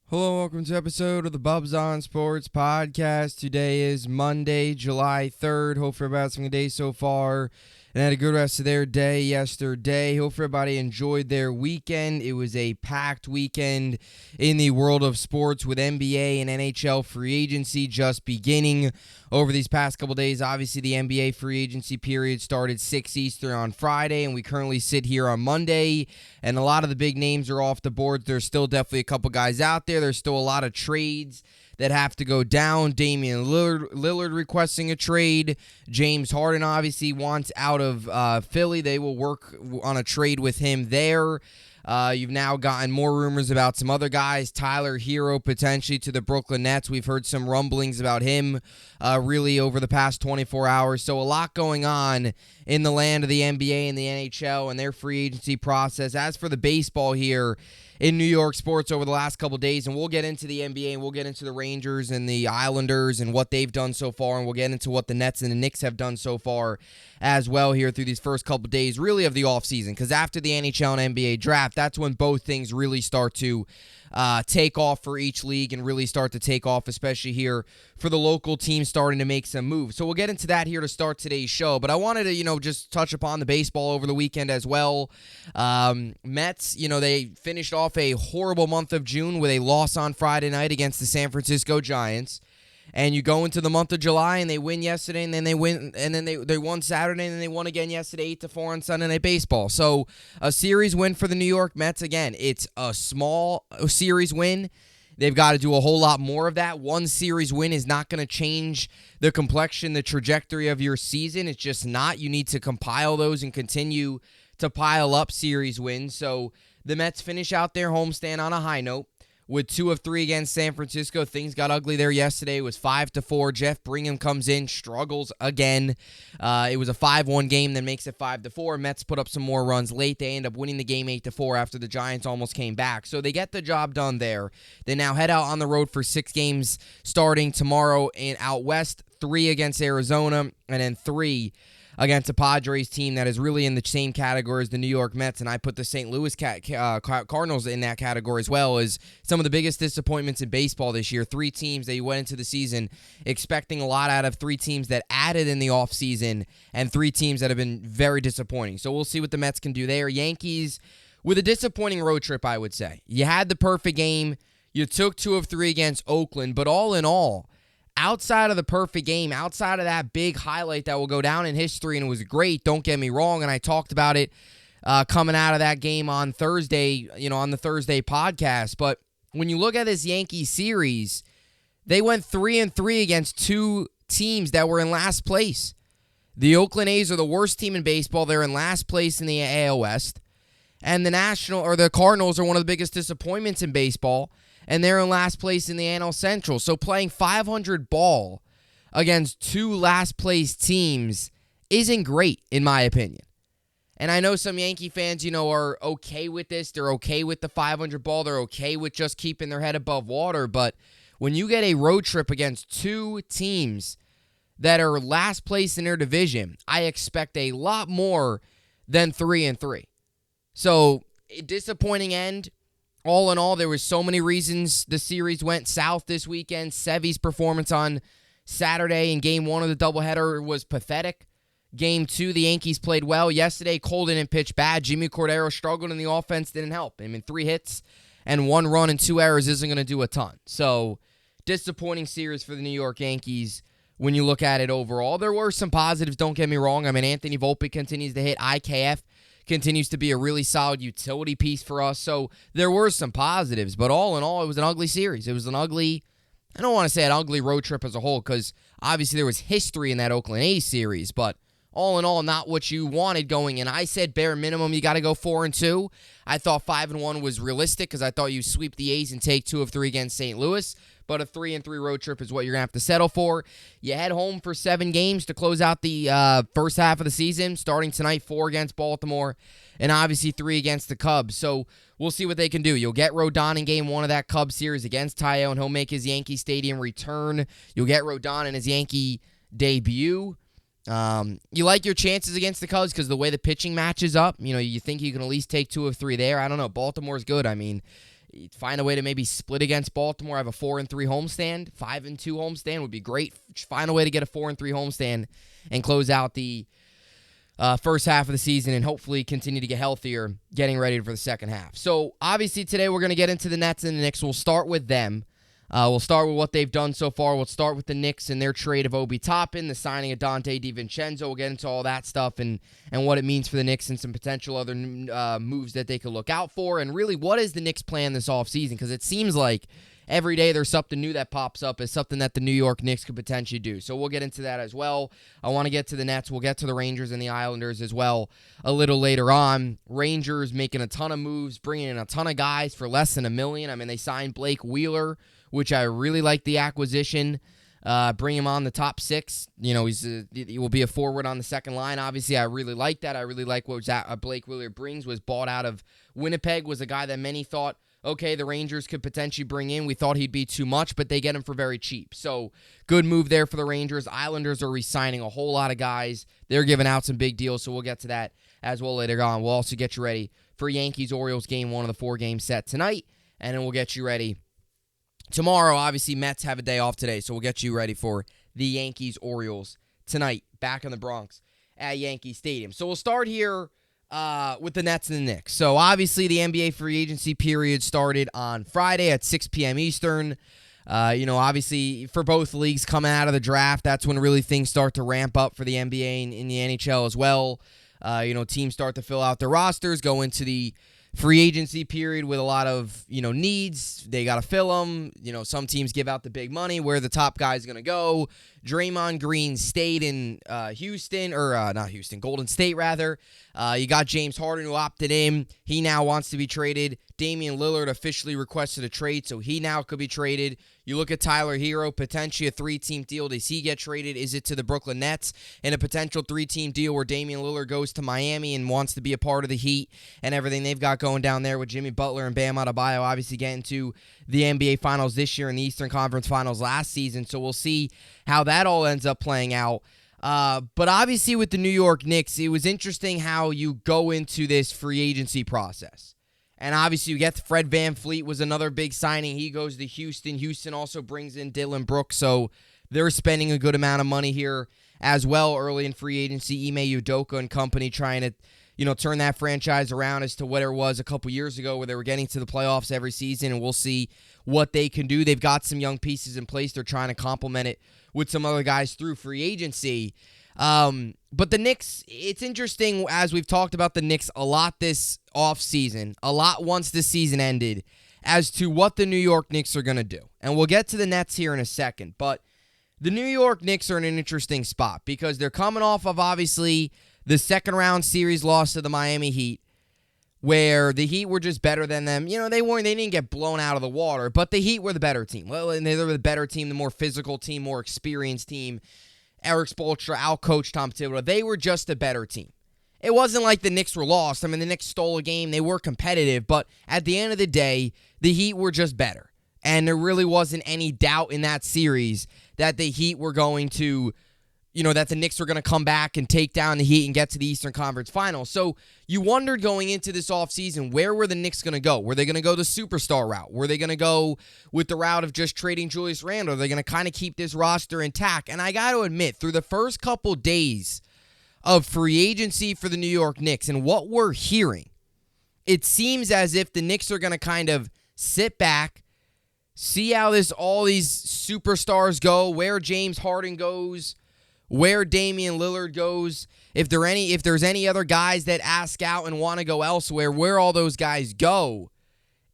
Hello, welcome to episode of the Bubbs on Sports podcast. Today is Monday, July 3rd. Hope everybody's having a day so far and had a good rest of their day yesterday. Hope everybody enjoyed their weekend. It was a packed weekend in the world of sports with NBA and NHL free agency just beginning over these past couple days. Obviously, the NBA free agency period started 6 Eastern on Friday, and we currently sit here on Monday, and a lot of the big names are off the board. There's still definitely a couple guys out there. There's still a lot of trades that have to go down. Damian Lillard requesting a trade. James Harden obviously wants out of Philly. They will work on a trade with him there. You've now gotten more rumors about some other guys. Tyler Hero potentially to the Brooklyn Nets. We've heard some rumblings about him really over the past 24 hours. So a lot going on in the land of the NBA and the NHL and their free agency process. As for the baseball here in New York sports over the last couple days, and we'll get into the NBA and we'll get into the Rangers and the Islanders and what they've done so far, and we'll get into what the Nets and the Knicks have done so far as well here through these first couple days really of the offseason, because after the NHL and NBA draft, that's when both things really start to take off for each league and really start to take off, especially here for the local teams starting to make some moves. So we'll get into that here to start today's show, but I wanted to, just touch upon the baseball over the weekend as well. Mets, they finished off a horrible month of June with a loss on Friday night against the San Francisco Giants. And you go into the month of July and they win yesterday, and then they win, and then they won Saturday, and then they won again yesterday 8-4 on Sunday Night Baseball. So a series win for the New York Mets. Again, it's a small series win. They've got to do a whole lot more of that. One series win is not going to change the complexion, the trajectory of your season. It's just not. You need to compile those and continue to pile up series wins. So the Mets finish out their homestand on a high note with 2 of 3 against San Francisco. Things got ugly there yesterday. It was 5-4. Jeff Brigham comes in, struggles again. It was a 5-1 game, then makes it 5-4. Mets put up some more runs late. They end up winning the game 8-4 after the Giants almost came back. So they get the job done there. They now head out on the road for 6 games starting tomorrow out west, 3 against Arizona, and then 3 against a Padres team that is really in the same category as the New York Mets, and I put the St. Louis Cardinals in that category as well as some of the biggest disappointments in baseball this year. 3 teams that you went into the season expecting a lot out of, 3 teams that added in the offseason, and 3 teams that have been very disappointing. So we'll see what the Mets can do there. Yankees with a disappointing road trip, I would say. You had the perfect game. You took 2 of 3 against Oakland, but all in all, outside of the perfect game, outside of that big highlight that will go down in history, and it was great, don't get me wrong, and I talked about it coming out of that game on Thursday, on the Thursday podcast, but when you look at this Yankees series, they went 3-3 against 2 teams that were in last place. The Oakland A's are the worst team in baseball. They're in last place in the AL West, and the Cardinals are one of the biggest disappointments in baseball, and they're in last place in the NL Central. So playing 500 ball against 2 last-place teams isn't great, in my opinion. And I know some Yankee fans, are okay with this. They're okay with the 500 ball. They're okay with just keeping their head above water. But when you get a road trip against 2 teams that are last place in their division, I expect a lot more than 3-3. So, a disappointing end. All in all, there was so many reasons the series went south this weekend. Sevy's performance on Saturday in Game 1 of the doubleheader was pathetic. Game 2, the Yankees played well. Yesterday, Cole didn't pitch bad. Jimmy Cordero struggled, and the offense didn't help. 3 hits and 1 run and 2 errors isn't going to do a ton. So, disappointing series for the New York Yankees when you look at it overall. There were some positives, don't get me wrong. Anthony Volpe continues to hit. IKF continues to be a really solid utility piece for us. So there were some positives, but all in all, it was an ugly series. It was an ugly, I don't want to say an ugly road trip as a whole, because obviously there was history in that Oakland A's series, but all in all, not what you wanted going in. I said bare minimum, you got to go 4-2. I thought 5-1 was realistic because I thought you sweep the A's and take 2 of 3 against St. Louis. But a 3-3 road trip is what you're going to have to settle for. You head home for 7 games to close out the first half of the season, starting tonight, 4 against Baltimore, and obviously 3 against the Cubs. So we'll see what they can do. You'll get Rodon in Game 1 of that Cubs series against Taillon, and he'll make his Yankee Stadium return. You'll get Rodon in his Yankee debut. You like your chances against the Cubs because the way the pitching matches up, you think you can at least take 2 of 3 there. I don't know. Baltimore's good. find a way to maybe split against Baltimore, have a 4-3 homestand. 5-2 homestand would be great. Find a way to get a 4-3 homestand and close out the first half of the season and hopefully continue to get healthier, getting ready for the second half. So, obviously, today we're going to get into the Nets and the Knicks. We'll start with them. We'll start with what they've done so far. We'll start with the Knicks and their trade of Obi Toppin, the signing of Dante DiVincenzo. We'll get into all that stuff and what it means for the Knicks and some potential other moves that they could look out for. And really, what is the Knicks' plan this offseason? Because it seems like every day there's something new that pops up as something that the New York Knicks could potentially do. So we'll get into that as well. I want to get to the Nets. We'll get to the Rangers and the Islanders as well a little later on. Rangers making a ton of moves, bringing in a ton of guys for less than $1 million. I mean, they signed Blake Wheeler, which I really like the acquisition. Bring him on the top six. You know, he will be a forward on the second line. Obviously, I really like that. I really like what Blake Wheeler brings. Was bought out of Winnipeg. Was a guy that many thought, okay, the Rangers could potentially bring in. We thought he'd be too much, but they get him for very cheap. So, good move there for the Rangers. Islanders are re-signing a whole lot of guys. They're giving out some big deals, so we'll get to that as well later on. We'll also get you ready for Yankees-Orioles game 1 of the 4-game set tonight, and then we'll get you ready tomorrow. Obviously, Mets have a day off today, so we'll get you ready for the Yankees-Orioles tonight, back in the Bronx at Yankee Stadium. So we'll start here with the Nets and the Knicks. So obviously, the NBA free agency period started on Friday at 6 p.m. Eastern. Obviously, for both leagues coming out of the draft, that's when really things start to ramp up for the NBA and in the NHL as well. Teams start to fill out their rosters, go into the free agency period with a lot of, needs. They got to fill them. Some teams give out the big money. Where the top guy's going to go. Draymond Green stayed in Golden State, rather. You got James Harden, who opted in. He now wants to be traded. Damian Lillard officially requested a trade, so he now could be traded. You look at Tyler Hero, potentially a 3-team deal. Does he get traded? Is it to the Brooklyn Nets? In a potential 3-team deal where Damian Lillard goes to Miami and wants to be a part of the Heat and everything they've got going down there with Jimmy Butler and Bam Adebayo obviously getting to the NBA Finals this year and the Eastern Conference Finals last season. So we'll see how that all ends up playing out. But obviously with the New York Knicks, it was interesting how you go into this free agency process. And obviously you get Fred VanVleet was another big signing. He goes to Houston. Houston also brings in Dylan Brooks, so they're spending a good amount of money here as well early in free agency. Ime Udoka and company trying to turn that franchise around as to what it was a couple years ago where they were getting to the playoffs every season, and we'll see what they can do. They've got some young pieces in place. They're trying to complement it with some other guys through free agency. But the Knicks, it's interesting as we've talked about the Knicks a lot this offseason, a lot once this season ended, as to what the New York Knicks are going to do. And we'll get to the Nets here in a second. But the New York Knicks are in an interesting spot because they're coming off of, obviously, the second-round series loss to the Miami Heat, where the Heat were just better than them. They didn't get blown out of the water, but the Heat were the better team. Well, and they were the better team, the more physical team, more experienced team. Eric Spoelstra outcoached Tom Thibodeau. They were just a better team. It wasn't like the Knicks were lost. I mean, the Knicks stole a game. They were competitive, but at the end of the day, the Heat were just better. And there really wasn't any doubt in that series that the Heat were going to, that the Knicks were going to come back and take down the Heat and get to the Eastern Conference Finals. So you wondered going into this offseason, where were the Knicks going to go? Were they going to go the superstar route? Were they going to go with the route of just trading Julius Randle? Are they going to kind of keep this roster intact? And I got to admit, through the first couple days of free agency for the New York Knicks and what we're hearing, it seems as if the Knicks are going to kind of sit back, see how all these superstars go, where James Harden goes, where Damian Lillard goes, if there's any other guys that ask out and want to go elsewhere, where all those guys go.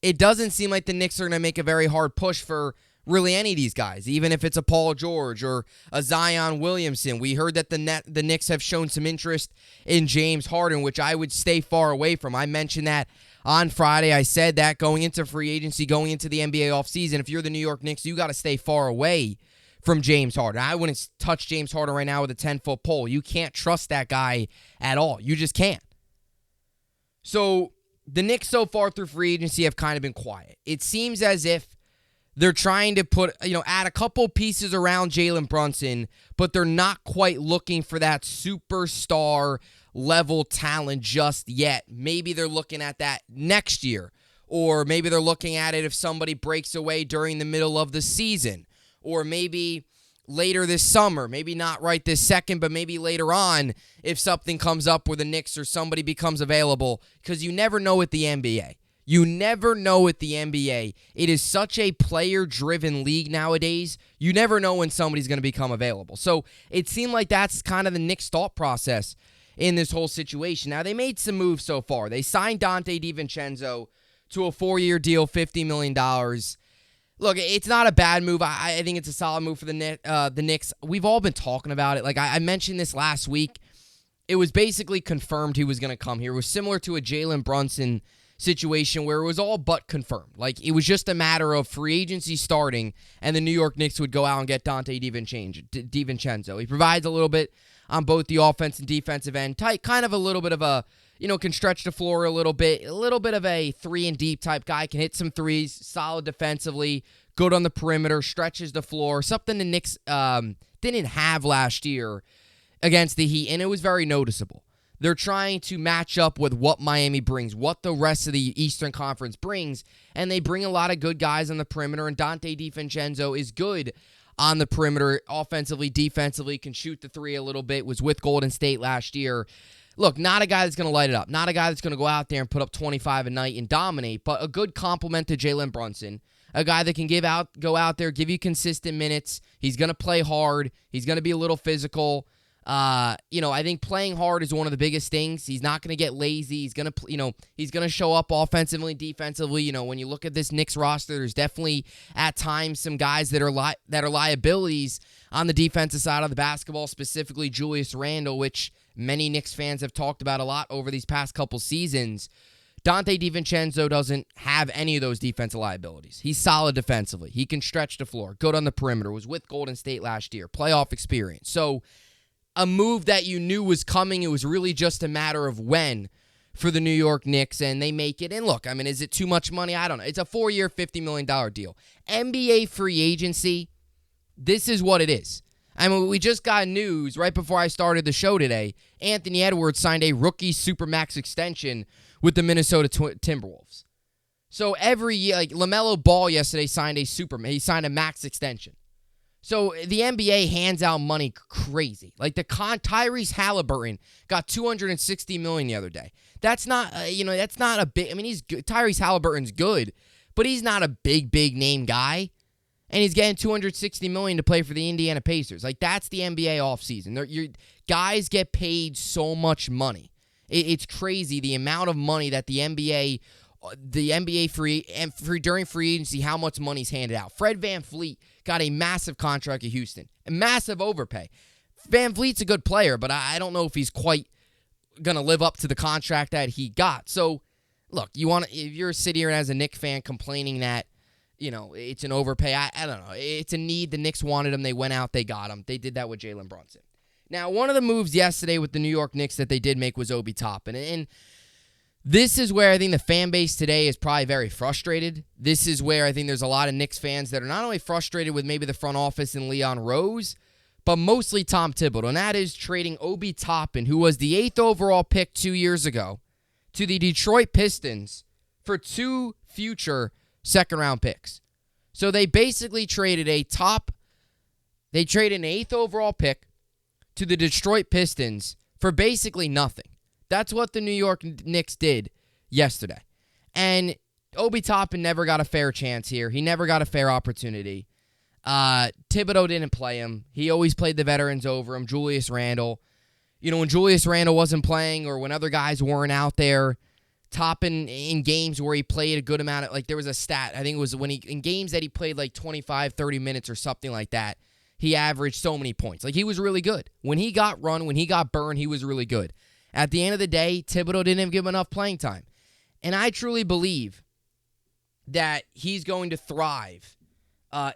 It doesn't seem like the Knicks are going to make a very hard push for really any of these guys, even if it's a Paul George or a Zion Williamson. We heard that the Knicks have shown some interest in James Harden, which I would stay far away from. I mentioned that on Friday. I said that going into free agency, going into the NBA offseason, if you're the New York Knicks, you got to stay far away from James Harden. I wouldn't touch James Harden right now with a 10-foot pole. You can't trust that guy at all. You just can't. So the Knicks so far through free agency have kind of been quiet. It seems as if they're trying to add a couple pieces around Jalen Brunson, but they're not quite looking for that superstar level talent just yet. Maybe they're looking at that next year Or maybe they're looking at it if somebody breaks away during the middle of the season. Or maybe later this summer, maybe not right this second, but maybe later on if something comes up where the Knicks or somebody becomes available. Because you never know with the NBA. You never know with the NBA. It is such a player-driven league nowadays. You never know when somebody's going to become available. So it seemed like that's kind of the Knicks' thought process in this whole situation. Now, they made some moves so far. They signed Dante DiVincenzo to a 4-year deal, $50 million. Look, it's not a bad move. I think it's a solid move for the Knicks. We've all been talking about it. Like I mentioned this last week. It was basically confirmed he was going to come here. It was similar to a Jalen Brunson situation where it was all but confirmed. Like, it was just a matter of free agency starting, and the New York Knicks would go out and get Dante DiVincenzo. He provides a little bit on both the offense and defensive end. Kind of a little bit of a, can stretch the floor a little bit of a 3-and-deep type guy, can hit some threes, solid defensively, good on the perimeter, stretches the floor, something the Knicks didn't have last year against the Heat, and it was very noticeable. They're trying to match up with what Miami brings, what the rest of the Eastern Conference brings, and they bring a lot of good guys on the perimeter, and Dante DiVincenzo is good on the perimeter, offensively, defensively, can shoot the three a little bit, was with Golden State last year. Look, not a guy that's going to light it up, not a guy that's going to go out there and put up 25 a night and dominate, but a good complement to Jalen Brunson, a guy that can go out there, give you consistent minutes. He's going to play hard. He's going to be a little physical. I think playing hard is one of the biggest things. He's not going to get lazy. He's going to, he's going to show up offensively, defensively. When you look at this Knicks roster, there's definitely at times some guys that are liabilities on the defensive side of the basketball, specifically Julius Randle, which many Knicks fans have talked about a lot over these past couple seasons. Dante DiVincenzo doesn't have any of those defensive liabilities. He's solid defensively. He can stretch the floor, good on the perimeter, was with Golden State last year, playoff experience. So, a move that you knew was coming. It was really just a matter of when for the New York Knicks, and they make it. And look, is it too much money? I don't know. It's a 4-year, $50 million deal. NBA free agency, this is what it is. We just got news right before I started the show today. Anthony Edwards signed a rookie supermax extension with the Minnesota Timberwolves. So every year, like LaMelo Ball yesterday signed a max extension. So the NBA hands out money crazy. Like Tyrese Halliburton got $260 million the other day. That's not, that's not a big. He's good. Tyrese Halliburton's good, but he's not a big name guy, and he's getting $260 million to play for the Indiana Pacers. Like, that's the NBA offseason. Guys get paid so much money. It's crazy the amount of money that the NBA during free agency, how much money's handed out. Fred VanVleet got a massive contract at Houston, a massive overpay. VanVleet's a good player, but I don't know if he's quite going to live up to the contract that he got. So, look, if you're sitting here as a Knicks fan complaining that, it's an overpay, I don't know. It's a need. The Knicks wanted him. They went out. They got him. They did that with Jalen Brunson. Now, one of the moves yesterday with the New York Knicks that they did make was Obi Toppin. And this is where I think the fan base today is probably very frustrated. This is where I think there's a lot of Knicks fans that are not only frustrated with maybe the front office and Leon Rose, but mostly Tom Thibodeau, and that is trading Obi Toppin, who was the 8th overall pick 2 years ago, to the Detroit Pistons for 2 future second-round picks. So they basically traded an 8th overall pick to the Detroit Pistons for basically nothing. That's what the New York Knicks did yesterday. And Obi Toppin never got a fair chance here. He never got a fair opportunity. Thibodeau didn't play him. He always played the veterans over him, Julius Randle. When Julius Randle wasn't playing or when other guys weren't out there, Toppin in games where he played a good amount of, there was a stat, I think it was in games that he played 25, 30 minutes or something like that, he averaged so many points. He was really good. When he got run, when he got burned, he was really good. At the end of the day, Thibodeau didn't give him enough playing time. And I truly believe that he's going to thrive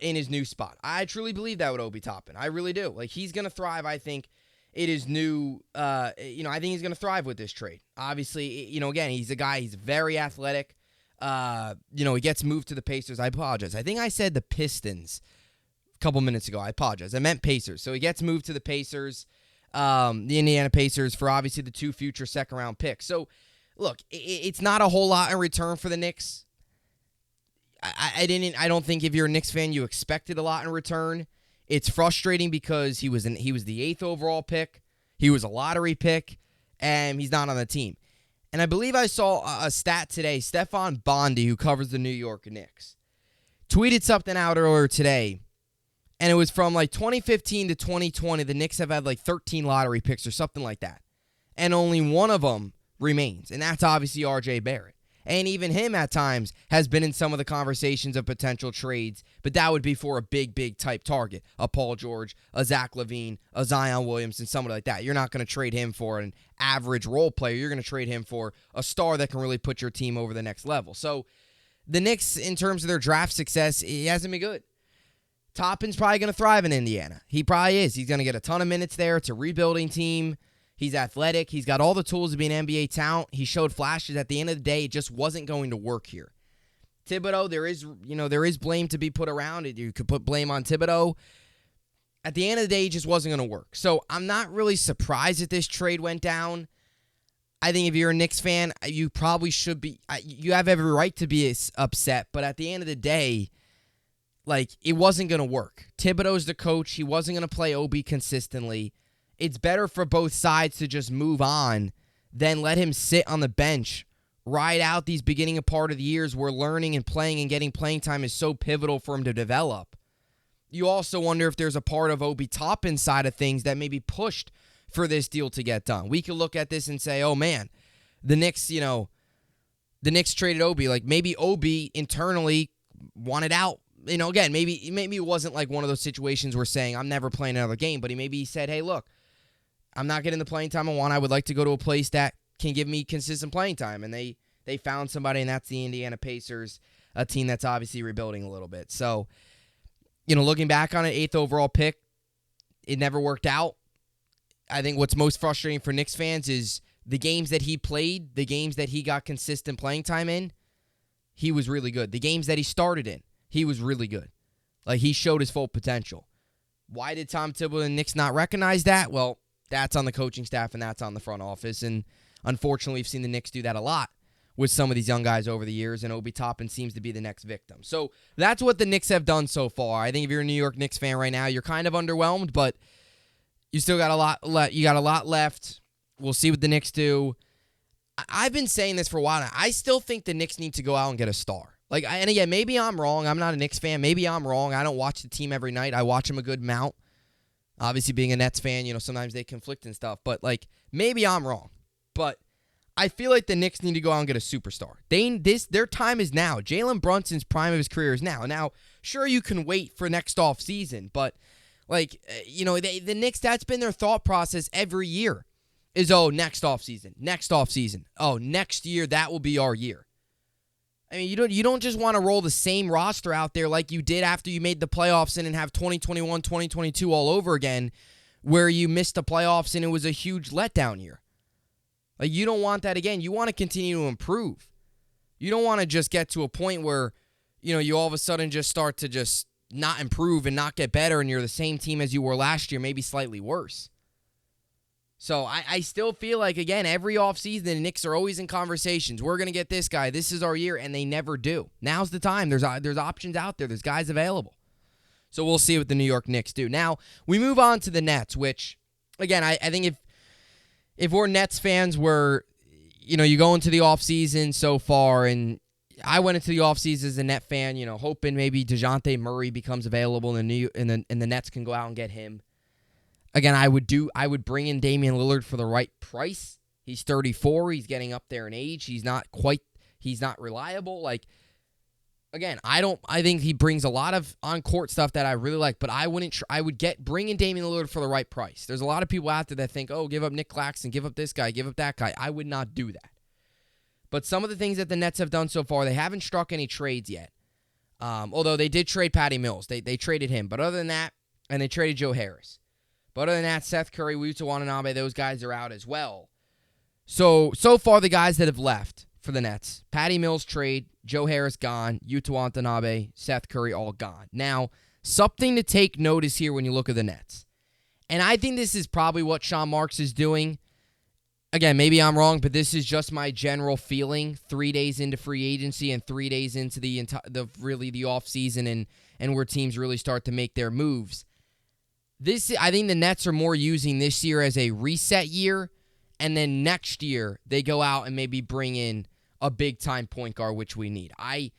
in his new spot. I truly believe that with Obi Toppin. I really do. He's going to thrive, I think, in his new, I think he's going to thrive with this trade. Obviously, again, he's a guy, he's very athletic. He gets moved to the Pacers. I apologize. I think I said the Pistons a couple minutes ago. I apologize. I meant Pacers. So he gets moved to the Pacers. The Indiana Pacers for obviously the 2 future second-round picks. So, look, it's not a whole lot in return for the Knicks. I don't think if you're a Knicks fan, you expected a lot in return. It's frustrating because he was the 8th overall pick. He was a lottery pick, and he's not on the team. And I believe I saw a stat today. Stefan Bondi, who covers the New York Knicks, tweeted something out earlier today, and it was from like 2015 to 2020. The Knicks have had like 13 lottery picks or something like that, and only one of them remains, and that's obviously R.J. Barrett. And even him at times has been in some of the conversations of potential trades, but that would be for a big type target, a Paul George, a Zach LaVine, a Zion Williamson, someone like that. You're not going to trade him for an average role player. You're going to trade him for a star that can really put your team over the next level. So the Knicks, in terms of their draft success, it hasn't been good. Toppin's probably going to thrive in Indiana. He probably is. He's going to get a ton of minutes there. It's a rebuilding team. He's athletic. He's got all the tools to be an NBA talent. He showed flashes. At the end of the day, it just wasn't going to work here. Thibodeau, there is blame to be put around it. You could put blame on Thibodeau. At the end of the day, it just wasn't going to work. So I'm not really surprised that this trade went down. I think if you're a Knicks fan, you probably should be. You have every right to be upset. But at the end of the day, it wasn't going to work. Thibodeau's the coach. He wasn't going to play Obi consistently. It's better for both sides to just move on than let him sit on the bench, ride out these beginning of part of the years where learning and playing and getting playing time is so pivotal for him to develop. You also wonder if there's a part of Obi Toppin side of things that may be pushed for this deal to get done. We could look at this and say, oh man, the Knicks traded Obi. Maybe Obi internally wanted out. Again, maybe it wasn't like one of those situations where saying, I'm never playing another game, but maybe he said, hey, look, I'm not getting the playing time I want. I would like to go to a place that can give me consistent playing time. And they found somebody, and that's the Indiana Pacers, a team that's obviously rebuilding a little bit. So, looking back on an 8th overall pick, it never worked out. I think what's most frustrating for Knicks fans is the games that he played, the games that he got consistent playing time in, he was really good. The games that he started in, he was really good. He showed his full potential. Why did Tom Thibodeau and the Knicks not recognize that? Well, that's on the coaching staff and that's on the front office. And unfortunately, we've seen the Knicks do that a lot with some of these young guys over the years, and Obi Toppin seems to be the next victim. So that's what the Knicks have done so far. I think if you're a New York Knicks fan right now, you're kind of underwhelmed, but you still got a lot. You got a lot left. We'll see what the Knicks do. I've been saying this for a while now. I still think the Knicks need to go out and get a star. And again, maybe I'm wrong. I'm not a Knicks fan. Maybe I'm wrong. I don't watch the team every night. I watch them a good amount. Obviously, being a Nets fan, sometimes they conflict and stuff. But, maybe I'm wrong. But I feel like the Knicks need to go out and get a superstar. Their time is now. Jalen Brunson's prime of his career is now. Now, sure, you can wait for next offseason. But, the Knicks, that's been their thought process every year. Is, next offseason. Oh, next year, that will be our year. I mean, you don't just want to roll the same roster out there like you did after you made the playoffs and have 2021, 2022 all over again, where you missed the playoffs and it was a huge letdown year. You don't want that again. You want to continue to improve. You don't want to just get to a point where, you all of a sudden just start to just not improve and not get better and you're the same team as you were last year, maybe slightly worse. So I still feel like, again, every offseason, the Knicks are always in conversations. We're going to get this guy. This is our year, and they never do. Now's the time. There's options out there. There's guys available. So we'll see what the New York Knicks do. Now, we move on to the Nets, which, again, I think if we're Nets fans, you go into the offseason so far, and I went into the offseason as a Net fan, hoping maybe DeJounte Murray becomes available and the Nets can go out and get him. Again, I would bring in Damian Lillard for the right price. He's 34. He's getting up there in age. He's not reliable. Again, I think he brings a lot of on-court stuff that I really like, but I would bring in Damian Lillard for the right price. There's a lot of people out there that think, give up Nick Claxton, give up this guy, give up that guy. I would not do that. But some of the things that the Nets have done so far, they haven't struck any trades yet. Although they did trade Patty Mills. They traded him. But other than that, and they traded Joe Harris. But other than that, Seth Curry, Yuta Watanabe, those guys are out as well. So far, the guys that have left for the Nets, Patty Mills trade, Joe Harris gone, Yuta Watanabe, Seth Curry all gone. Now, something to take notice here when you look at the Nets. And I think this is probably what Sean Marks is doing. again, maybe I'm wrong, but this is just my general feeling 3 days into free agency and 3 days into the offseason and where teams really start to make their moves. I think the Nets are more using this year as a reset year, and then next year they go out and maybe bring in a big-time point guard, which we need. I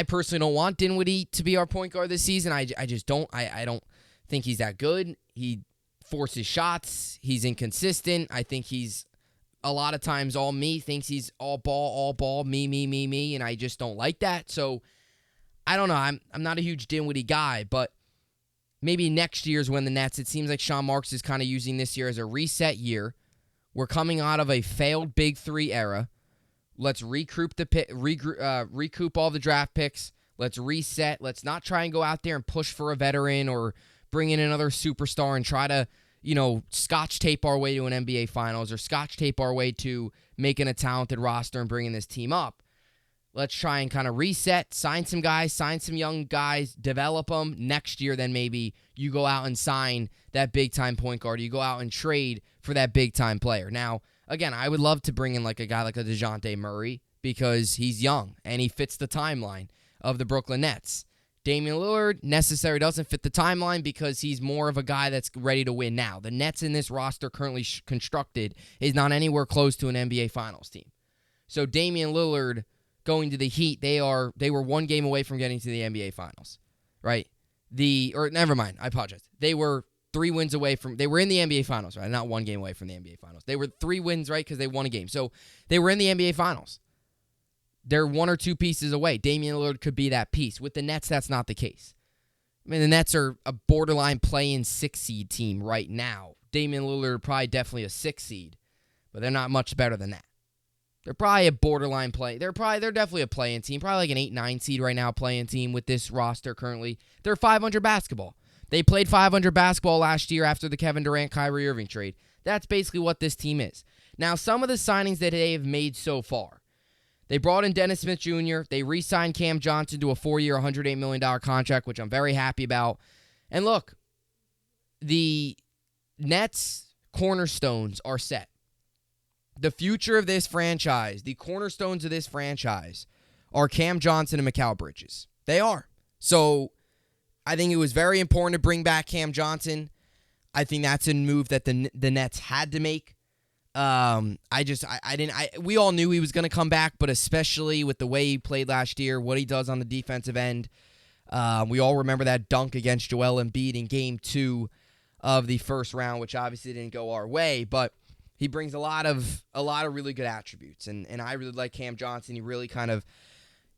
personally don't want Dinwiddie to be our point guard this season. I just don't. I don't think he's that good. He forces shots. He's inconsistent. I think he's a lot of times all me, thinks he's all ball, me, and I just don't like that. So I don't know. I'm not a huge Dinwiddie guy, but maybe next year's when the Nets, it seems like Sean Marks is kind of using this year as a reset year. We're coming out of a failed Big Three era. Let's recoup all the draft picks. Let's reset. Let's not try and go out there and push for a veteran or bring in another superstar and try to, scotch tape our way to an NBA Finals or scotch tape our way to making a talented roster and bringing this team up. Let's try and kind of reset, sign some guys, sign some young guys, develop them. Next year, then maybe you go out and sign that big-time point guard. You go out and trade for that big-time player. Now, again, I would love to bring in like a guy like a DeJounte Murray because he's young and he fits the timeline of the Brooklyn Nets. Damian Lillard doesn't fit the timeline because he's more of a guy that's ready to win now. The Nets in this roster currently constructed is not anywhere close to an NBA Finals team. So Damian Lillard going to the Heat, they were one game away from getting to the NBA Finals, right? Never mind, I apologize. They were 3 wins away from, they were in the NBA Finals, right? Not one game away from the NBA Finals. They were 3 wins, right? Because they won a game. So they were in the NBA Finals. They're 1 or 2 pieces away. Damian Lillard could be that piece. With the Nets, that's not the case. I mean, the Nets are a borderline play-in 6 seed team right now. Damian Lillard probably definitely a 6 seed, but they're not much better than that. They're probably a borderline play. They're definitely a play-in team, probably like an 8-9 seed right now, play-in team with this roster currently. They're 500 basketball. They played 500 basketball last year after the Kevin Durant, Kyrie Irving trade. That's basically what this team is. Now, some of the signings that they have made so far. They brought in Dennis Smith Jr. They re-signed Cam Johnson to a 4-year, $108 million contract, which I'm very happy about. And look, the Nets' cornerstones are set. The future of this franchise, the cornerstones of this franchise, are Cam Johnson and Mikal Bridges. They are. So I think it was very important to bring back Cam Johnson. I think that's a move that the Nets had to make. We all knew he was going to come back, but especially with the way he played last year, what he does on the defensive end. We all remember that dunk against Joel Embiid in Game 2 of the first round, which obviously didn't go our way, but he brings a lot of really good attributes, and I really like Cam Johnson. He really kind of,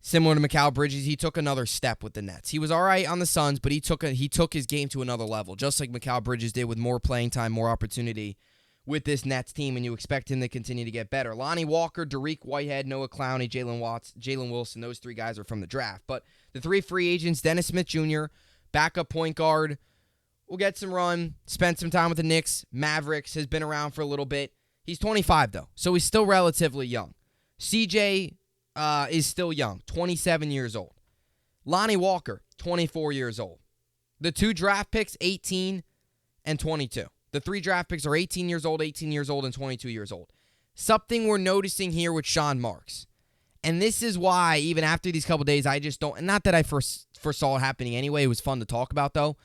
similar to Mikal Bridges, he took another step with the Nets. He was all right on the Suns, but he took his game to another level, just like Mikal Bridges did, with more playing time, more opportunity with this Nets team, and you expect him to continue to get better. Lonnie Walker, Dariq Whitehead, Noah Clowney, Jalen Wilson, those 3 guys are from the draft. But the 3 free agents, Dennis Smith Jr., backup point guard, will get some run, spend some time with the Knicks. Mavericks, has been around for a little bit. He's 25, though, so he's still relatively young. CJ is still young, 27 years old. Lonnie Walker, 24 years old. The 2 draft picks, 18 and 22. The 3 draft picks are 18 years old, and 22 years old. Something we're noticing here with Sean Marks. And this is why, even after these couple days, I just don't, and not that I foresaw it happening anyway, it was fun to talk about, though.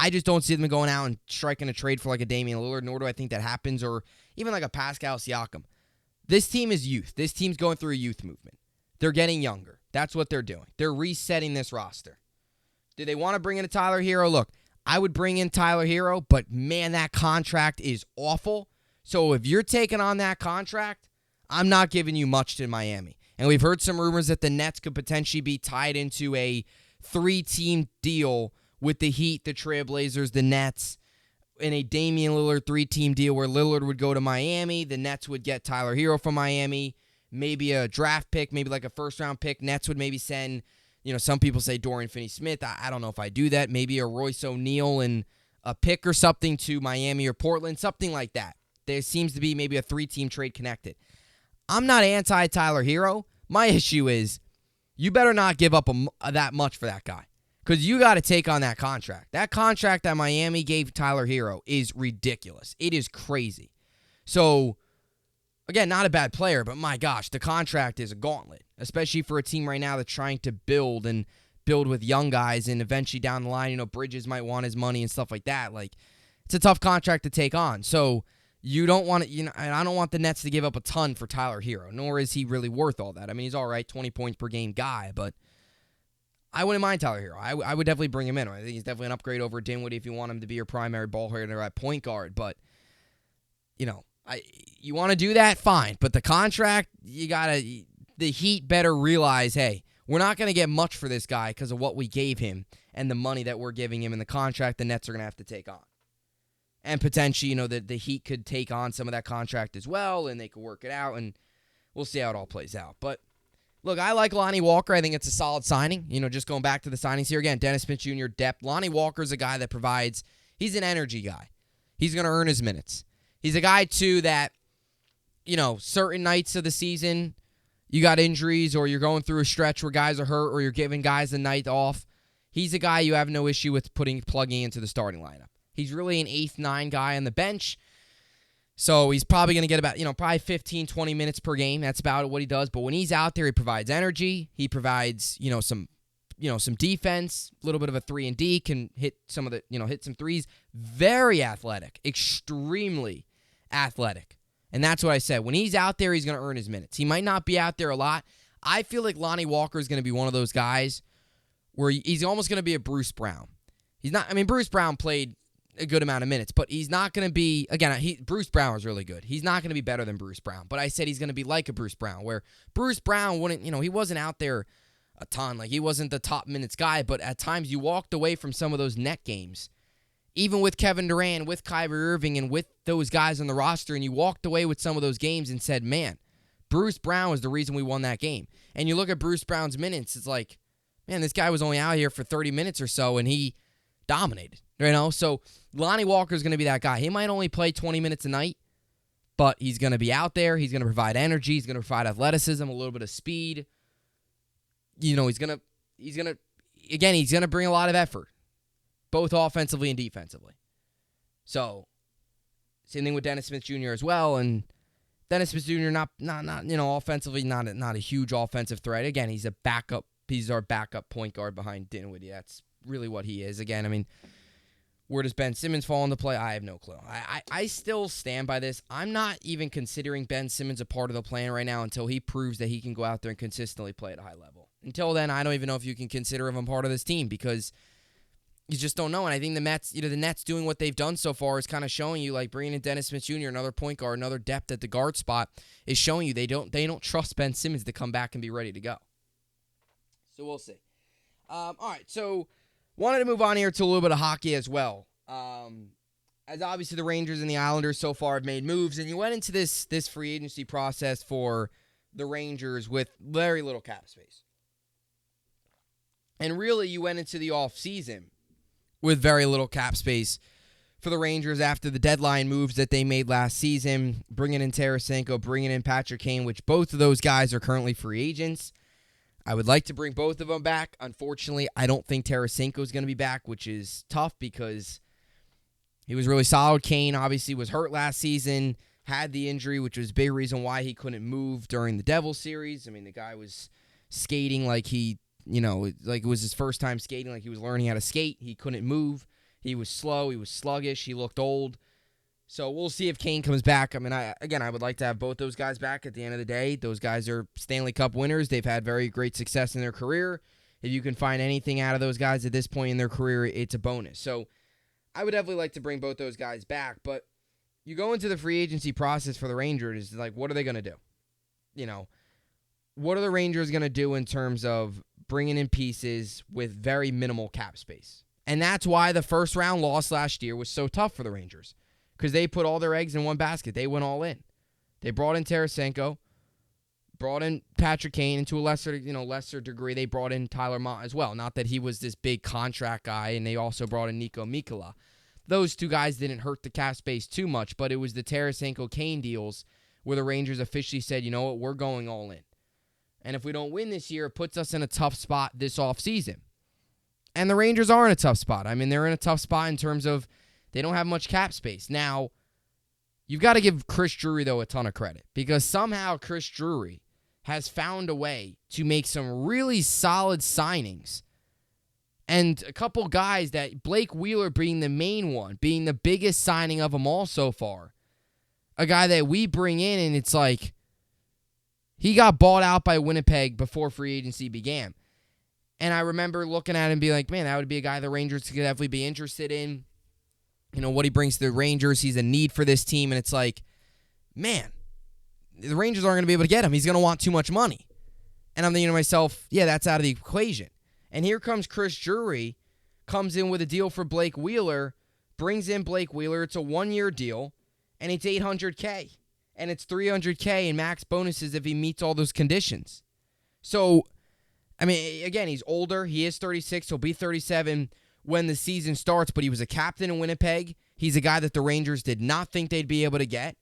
I just don't see them going out and striking a trade for like a Damian Lillard, nor do I think that happens, or even like a Pascal Siakam. This team is youth. This team's going through a youth movement. They're getting younger. That's what they're doing. They're resetting this roster. Do they want to bring in a Tyler Hero? Look, I would bring in Tyler Hero, but man, that contract is awful. So if you're taking on that contract, I'm not giving you much to Miami. And we've heard some rumors that the Nets could potentially be tied into a 3-team deal with the Heat, the Trailblazers, the Nets, in a Damian Lillard 3-team deal where Lillard would go to Miami, the Nets would get Tyler Hero from Miami, maybe a draft pick, maybe like a first-round pick. Nets would maybe send, some people say Dorian Finney-Smith. I don't know if I do that. Maybe a Royce O'Neal and a pick or something to Miami or Portland, something like that. There seems to be maybe a 3-team trade connected. I'm not anti-Tyler Hero. My issue is you better not give up that much for that guy. Because you got to take on that contract. That contract that Miami gave Tyler Hero is ridiculous. It is crazy. So again, not a bad player, but my gosh, the contract is a gauntlet, especially for a team right now that's trying to build with young guys, and eventually down the line, Bridges might want his money and stuff like that. Like, it's a tough contract to take on. So you don't want to, and I don't want the Nets to give up a ton for Tyler Hero, nor is he really worth all that. I mean, he's all right, 20 points per game guy, but I wouldn't mind Tyler Hero. I would definitely bring him in. I think he's definitely an upgrade over Dinwiddie if you want him to be your primary ball handler at point guard. But, you want to do that, fine. But the contract, the Heat better realize, hey, we're not going to get much for this guy because of what we gave him and the money that we're giving him in the contract the Nets are going to have to take on. And potentially, the Heat could take on some of that contract as well, and they could work it out, and we'll see how it all plays out. But, look, I like Lonnie Walker. I think it's a solid signing. Just going back to the signings here again, Dennis Smith Jr., depth. Lonnie Walker's a guy that provides, he's an energy guy. He's going to earn his minutes. He's a guy, too, that, certain nights of the season, you got injuries or you're going through a stretch where guys are hurt or you're giving guys the night off. He's a guy you have no issue with plugging into the starting lineup. He's really an 8th, 9 guy on the bench. So he's probably going to get about, probably 15, 20 minutes per game. That's about what he does. But when he's out there, he provides energy. He provides, some defense, a little bit of a 3-and-D, can hit some of the, hit some threes. Very athletic, extremely athletic. And that's what I said. When he's out there, he's going to earn his minutes. He might not be out there a lot. I feel like Lonnie Walker is going to be one of those guys where he's almost going to be a Bruce Brown. He's not, Bruce Brown played a good amount of minutes, but he's not going to be, again, Bruce Brown was really good. He's not going to be better than Bruce Brown, but I said he's going to be like a Bruce Brown, where Bruce Brown wouldn't, he wasn't out there a ton. Like, he wasn't the top minutes guy, but at times you walked away from some of those net games, even with Kevin Durant, with Kyrie Irving, and with those guys on the roster, and you walked away with some of those games and said, man, Bruce Brown was the reason we won that game. And you look at Bruce Brown's minutes, it's like, man, this guy was only out here for 30 minutes or so, and he dominated. So Lonnie Walker is going to be that guy. He might only play 20 minutes a night, but he's going to be out there. He's going to provide energy. He's going to provide athleticism, a little bit of speed. He's going to bring a lot of effort, both offensively and defensively. So same thing with Dennis Smith Jr. as well. And Dennis Smith Jr. not offensively, not a huge offensive threat. Again, he's a backup. He's our backup point guard behind Dinwiddie. That's really what he is. Again, where does Ben Simmons fall into play? I have no clue. I still stand by this. I'm not even considering Ben Simmons a part of the plan right now until he proves that he can go out there and consistently play at a high level. Until then, I don't even know if you can consider him a part of this team because you just don't know. And I think the Nets doing what they've done so far is kind of showing you, like bringing in Dennis Smith Jr., another point guard, another depth at the guard spot, is showing you they don't trust Ben Simmons to come back and be ready to go. So we'll see. All right, so wanted to move on here to a little bit of hockey as well. As obviously the Rangers and the Islanders so far have made moves, and you went into this free agency process for the Rangers with very little cap space. And really, you went into the offseason with very little cap space for the Rangers after the deadline moves that they made last season, bringing in Tarasenko, bringing in Patrick Kane, which both of those guys are currently free agents. I would like to bring both of them back. Unfortunately, I don't think Tarasenko is going to be back, which is tough because he was really solid. Kane obviously was hurt last season, had the injury, which was a big reason why he couldn't move during the Devils series. The guy was skating like like it was his first time skating, like he was learning how to skate. He couldn't move. He was slow. He was sluggish. He looked old. So we'll see if Kane comes back. I would like to have both those guys back at the end of the day. Those guys are Stanley Cup winners. They've had very great success in their career. If you can find anything out of those guys at this point in their career, it's a bonus. So I would definitely like to bring both those guys back. But you go into the free agency process for the Rangers, like, what are they going to do? What are the Rangers going to do in terms of bringing in pieces with very minimal cap space? And that's why the first round loss last year was so tough for the Rangers. Because they put all their eggs in one basket. They went all in. They brought in Tarasenko, brought in Patrick Kane, and to a lesser degree, they brought in Tyler Mott as well. Not that he was this big contract guy, and they also brought in Nico Mikkola. Those two guys didn't hurt the cap space too much, but it was the Tarasenko-Kane deals where the Rangers officially said, you know what, we're going all in. And if we don't win this year, it puts us in a tough spot this offseason. And the Rangers are in a tough spot. They're in a tough spot in terms of they don't have much cap space. Now, you've got to give Chris Drury, though, a ton of credit because somehow Chris Drury has found a way to make some really solid signings. And a couple guys that Blake Wheeler being the main one, being the biggest signing of them all so far. A guy that we bring in, and it's like he got bought out by Winnipeg before free agency began. And I remember looking at him and being like, man, that would be a guy the Rangers could definitely be interested in. You know, what he brings to the Rangers. He's a need for this team. And it's like, man, the Rangers aren't going to be able to get him. He's going to want too much money. And I'm thinking to myself, yeah, that's out of the equation. And here comes Chris Drury, comes in with a deal for Blake Wheeler, brings in Blake Wheeler. It's a 1-year deal, and it's $800K. And it's $300K in max bonuses if he meets all those conditions. So, I mean, again, he's older. He is 36. He'll be 37 when the season starts, but he was a captain in Winnipeg. He's a guy that the Rangers did not think they'd be able to get.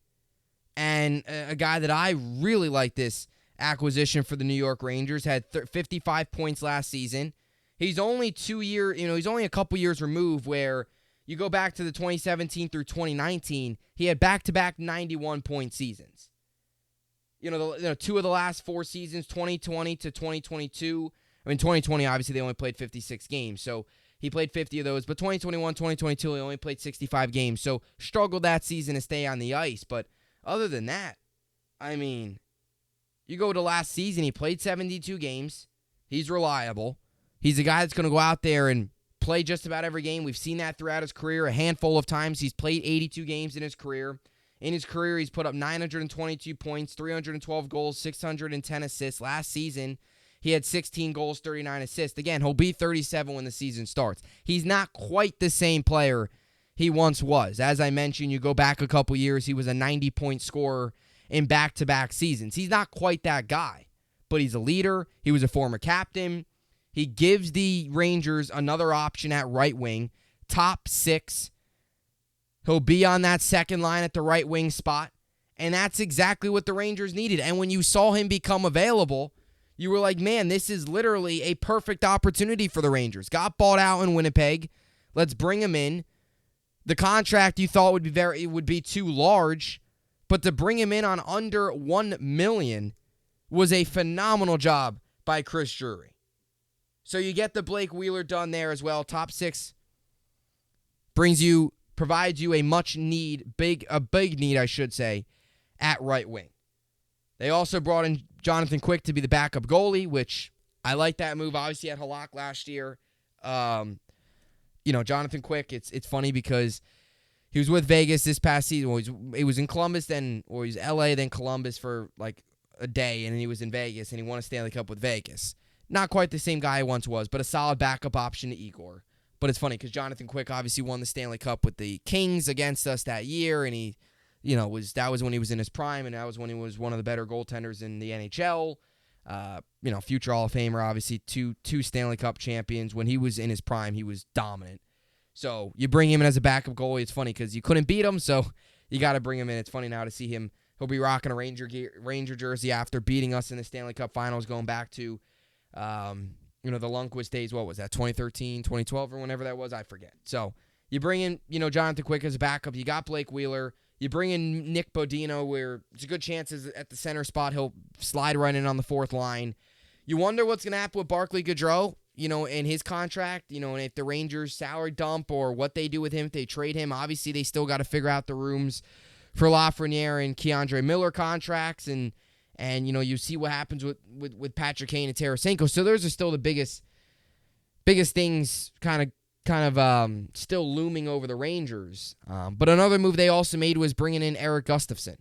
And a guy that I really like this acquisition for the New York Rangers, had 55 points last season. He's only he's only a couple years removed where you go back to the 2017 through 2019, he had back-to-back 91-point seasons. Two of the last 4 seasons, 2020 to 2022. I mean, 2020, obviously, they only played 56 games, so he played 50 of those. But 2021, 2022, he only played 65 games, so struggled that season to stay on the ice. But other than that, I mean, you go to last season, he played 72 games. He's reliable. He's a guy that's going to go out there and play just about every game. We've seen that throughout his career. A handful of times he's played 82 games in his career. In his career, he's put up 922 points, 312 goals, 610 assists. Last season, he had 16 goals, 39 assists. Again, he'll be 37 when the season starts. He's not quite the same player he once was. As I mentioned, you go back a couple years, he was a 90-point scorer in back-to-back seasons. He's not quite that guy, but he's a leader. He was a former captain. He gives the Rangers another option at right wing, top 6. He'll be on that second line at the right wing spot, and that's exactly what the Rangers needed. And when you saw him become available, you were like, man, this is literally a perfect opportunity for the Rangers. Got bought out in Winnipeg. Let's bring him in. The contract you thought would be too large, but to bring him in on under $1 million was a phenomenal job by Chris Drury. So you get the Blake Wheeler done there as well. Top 6 provides you a big need, I should say, at right wing. They also brought in Jonathan Quick to be the backup goalie, which I like that move. Obviously, had Halak last year. Jonathan Quick, it's funny because he was with Vegas this past season. Well, he was in Columbus, he was LA, then Columbus for like a day, and then he was in Vegas, and he won a Stanley Cup with Vegas. Not quite the same guy he once was, but a solid backup option to Igor. But it's funny because Jonathan Quick obviously won the Stanley Cup with the Kings against us that year, and he, that was when he was in his prime, and that was when he was one of the better goaltenders in the NHL. Future Hall of Famer, obviously two Stanley Cup champions. When he was in his prime, he was dominant. So you bring him in as a backup goalie. It's funny because you couldn't beat him, so you got to bring him in. It's funny now to see him. He'll be rocking a Ranger jersey after beating us in the Stanley Cup Finals, going back to the Lundqvist days. What was that, 2013, 2012, or whenever that was? I forget. So you bring in, Jonathan Quick as a backup. You got Blake Wheeler. You bring in Nick Bodino, where it's a good chance at the center spot he'll slide right in on the 4th line. You wonder what's going to happen with Barclay Goodrow, in his contract, and if the Rangers salary dump or what they do with him, if they trade him. Obviously, they still got to figure out the rooms for Lafreniere and Keandre Miller contracts, and you see what happens with Patrick Kane and Tarasenko. So those are still the biggest things kind of still looming over the Rangers. But another move they also made was bringing in Eric Gustafsson.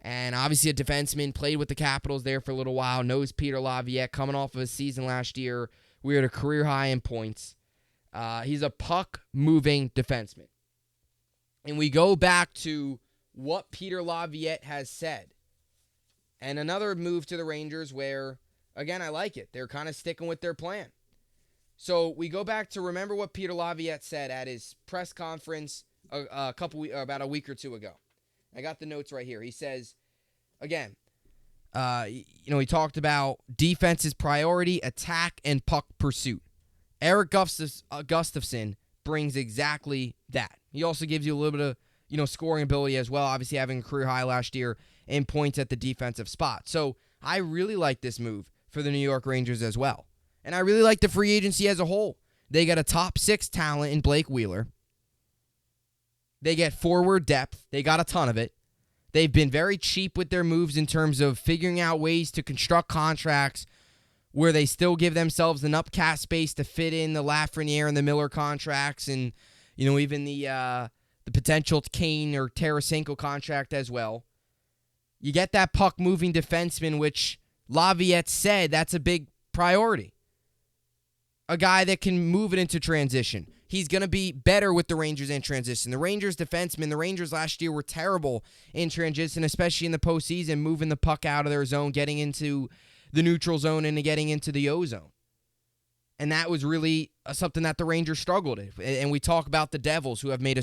And obviously a defenseman, played with the Capitals there for a little while, knows Peter Laviolette, coming off of a season last year. We were at a career high in points. He's a puck-moving defenseman. And we go back to what Peter Laviolette has said. And another move to the Rangers where, again, I like it. They're kind of sticking with their plan. So we go back to remember what Peter Laviolette said at his press conference about a week or two ago. I got the notes right here. He says, again, he talked about defense's priority, attack, and puck pursuit. Eric Gustafsson brings exactly that. He also gives you a little bit of, scoring ability as well, obviously having a career high last year in points at the defensive spot. So I really like this move for the New York Rangers as well. And I really like the free agency as a whole. They got a top 6 talent in Blake Wheeler. They get forward depth. They got a ton of it. They've been very cheap with their moves in terms of figuring out ways to construct contracts where they still give themselves enough cap space to fit in the Lafreniere and the Miller contracts and, even the potential Kane or Tarasenko contract as well. You get that puck-moving defenseman, which Laviette said that's a big priority. A guy that can move it into transition. He's going to be better with the Rangers in transition. The Rangers defensemen, the Rangers last year were terrible in transition, especially in the postseason, moving the puck out of their zone, getting into the neutral zone and getting into the O zone. And that was really something that the Rangers struggled with. And we talk about the Devils, who have made a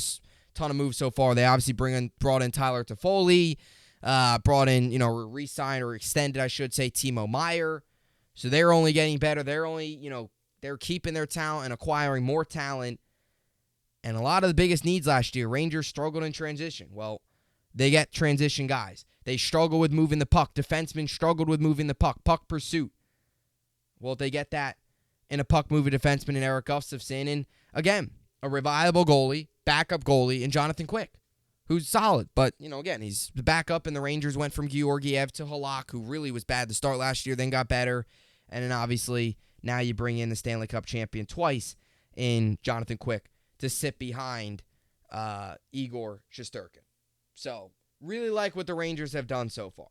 ton of moves so far. They obviously brought in Tyler Toffoli, brought in, re-signed or extended, I should say, Timo Meier. So they're only getting better. They're only, they're keeping their talent and acquiring more talent. And a lot of the biggest needs last year, Rangers struggled in transition. Well, they get transition guys. They struggle with moving the puck. Defensemen struggled with moving the puck pursuit. Well, they get that in a puck-moving defenseman in Eric Gustafsson. And, again, a reliable goalie, backup goalie, and Jonathan Quick, who's solid. But, again, he's the backup, and the Rangers went from Georgiev to Halak, who really was bad to start last year, then got better. And then, obviously, now you bring in the Stanley Cup champion twice in Jonathan Quick to sit behind Igor Shesterkin. So, really like what the Rangers have done so far.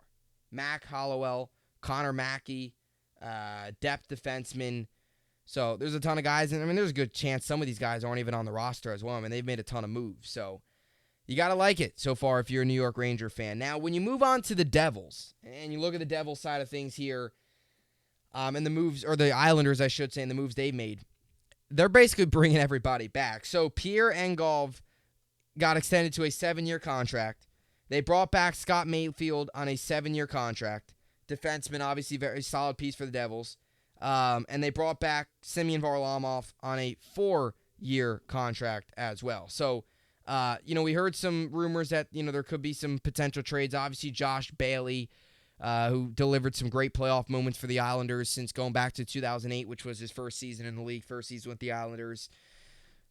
Mac Hollowell, Connor Mackey, depth defenseman. So, there's a ton of guys. And, there's a good chance some of these guys aren't even on the roster as well. They've made a ton of moves. So, you got to like it so far if you're a New York Ranger fan. Now, when you move on to the Devils, and you look at the Devils side of things here, and the moves, or the Islanders, I should say, and the moves they've made, they're basically bringing everybody back. So Pierre Engvall got extended to a 7-year contract. They brought back Scott Mayfield on a 7-year contract. Defenseman, obviously, very solid piece for the Devils. And they brought back Semyon Varlamov on a 4-year contract as well. So, we heard some rumors that, there could be some potential trades. Obviously, Josh Bailey, who delivered some great playoff moments for the Islanders since going back to 2008, which was his first season in the league, first season with the Islanders.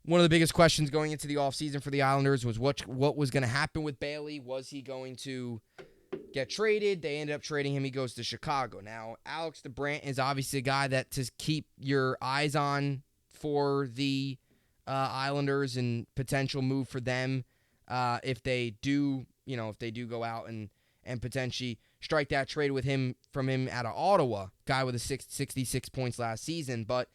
One of the biggest questions going into the offseason for the Islanders was what was going to happen with Bailey. Was he going to get traded? They ended up trading him. He goes to Chicago. Now, Alex DeBrant is obviously a guy that to keep your eyes on for the Islanders and potential move for them if they do go out and potentially strike that trade with him from him out of Ottawa, guy with 66 points last season. But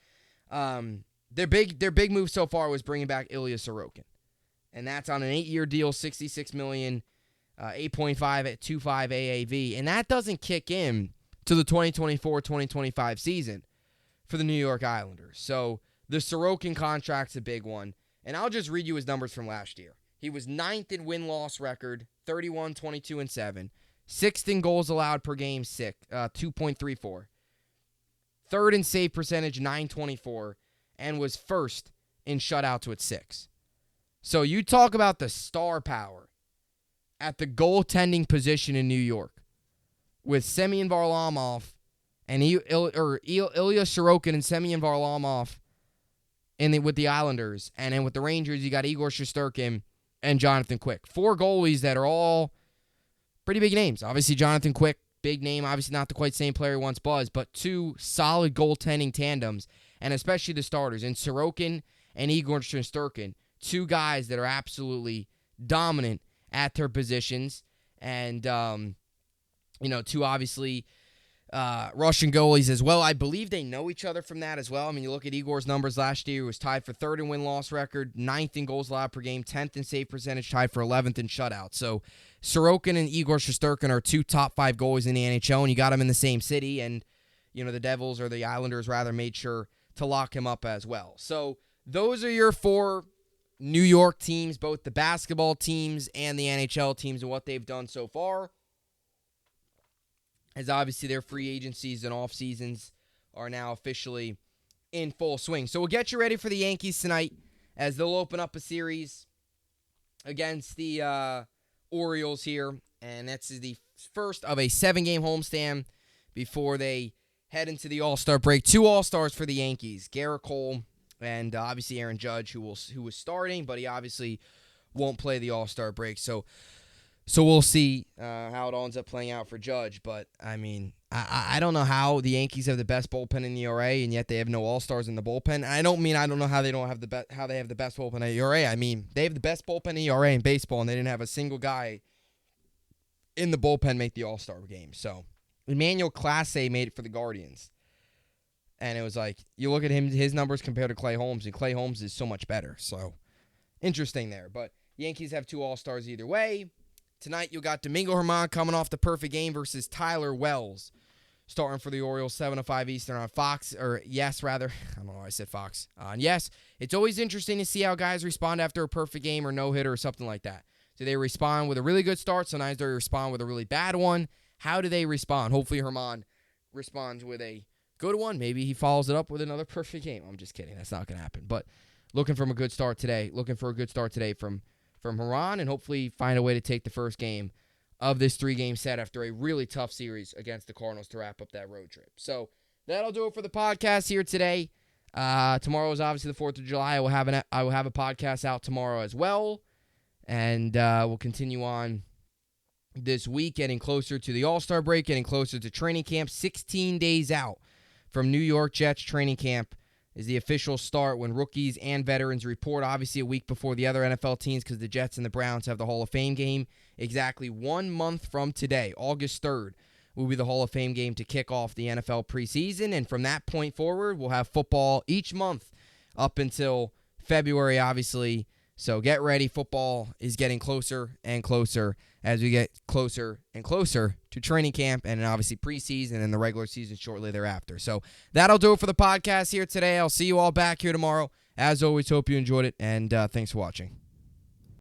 their big move so far was bringing back Ilya Sorokin, and that's on an 8-year deal, $66 million, 8.5 at 2.5 AAV, and that doesn't kick in to the 2024-2025 season for the New York Islanders. So the Sorokin contract's a big one, and I'll just read you his numbers from last year. He was 9th in win-loss record, 31, 22, and 7. 6th in goals allowed per game, 2.34. 3rd in save percentage, 924, and was 1st in shutouts with 6. So you talk about the star power at the goaltending position in New York with Semyon Varlamov and Ilya Sorokin and Semyon Varlamov with the Islanders. And then with the Rangers, you got Igor Shesterkin and Jonathan Quick. 4 goalies that are all pretty big names. Obviously, Jonathan Quick, big name. Obviously, not the quite same player he once was, but 2 solid goaltending tandems, and especially the starters. And Sorokin and Igor Shesterkin, 2 guys that are absolutely dominant at their positions. And, 2 obviously Russian goalies as well. I believe they know each other from that as well. You look at Igor's numbers last year. He was tied for 3rd in win-loss record, 9th in goals allowed per game, 10th in save percentage, tied for 11th in shutouts. So Sorokin and Igor Shesterkin are 2 top 5 goalies in the NHL, and you got them in the same city. And, the Devils, or the Islanders rather, made sure to lock him up as well. So those are your 4 New York teams, both the basketball teams and the NHL teams, and what they've done so far. As obviously their free agencies and off seasons are now officially in full swing. So we'll get you ready for the Yankees tonight as they'll open up a series against the Orioles here, and that's the first of a 7-game homestand before they head into the All-Star break. 2 All-Stars for the Yankees, Garrett Cole and obviously Aaron Judge, who was starting, but he obviously won't play the All-Star break. So we'll see how it all ends up playing out for Judge. But, I mean, I don't know how the Yankees have the best bullpen in the ERA, and yet they have no All-Stars in the bullpen. I don't know how they don't have how they have the best bullpen in the ERA. I mean, they have the best bullpen in the ERA in baseball, and they didn't have a single guy in the bullpen make the All-Star game. So, Emmanuel Clase made it for the Guardians. And it was like, you look at his numbers compared to Clay Holmes, and Clay Holmes is so much better. So, interesting there. But Yankees have 2 All-Stars either way. Tonight, you got Domingo Germán coming off the perfect game versus Tyler Wells, starting for the Orioles, 7-5 Eastern on Fox, or Yes, rather. I don't know why I said Fox. On Yes, it's always interesting to see how guys respond after a perfect game or no-hitter or something like that. Do they respond with a really good start? Sometimes they respond with a really bad one. How do they respond? Hopefully, Germán responds with a good one. Maybe he follows it up with another perfect game. I'm just kidding. That's not going to happen. But looking for a good start today from Germán, and hopefully find a way to take the first game of this 3-game set after a really tough series against the Cardinals to wrap up that road trip. So that'll do it for the podcast here today. Tomorrow is obviously the 4th of July. I will have a podcast out tomorrow as well, and we'll continue on this week, getting closer to the All-Star break, getting closer to training camp. 16 days out from New York Jets training camp is the official start when rookies and veterans report, obviously a week before the other NFL teams, because the Jets and the Browns have the Hall of Fame game. Exactly 1 month from today, August 3rd, will be the Hall of Fame game to kick off the NFL preseason. And from that point forward, we'll have football each month up until February, obviously. So get ready. Football is getting closer and closer as we get closer and closer to training camp and obviously preseason and the regular season shortly thereafter. So that'll do it for the podcast here today. I'll see you all back here tomorrow. As always, hope you enjoyed it, and thanks for watching.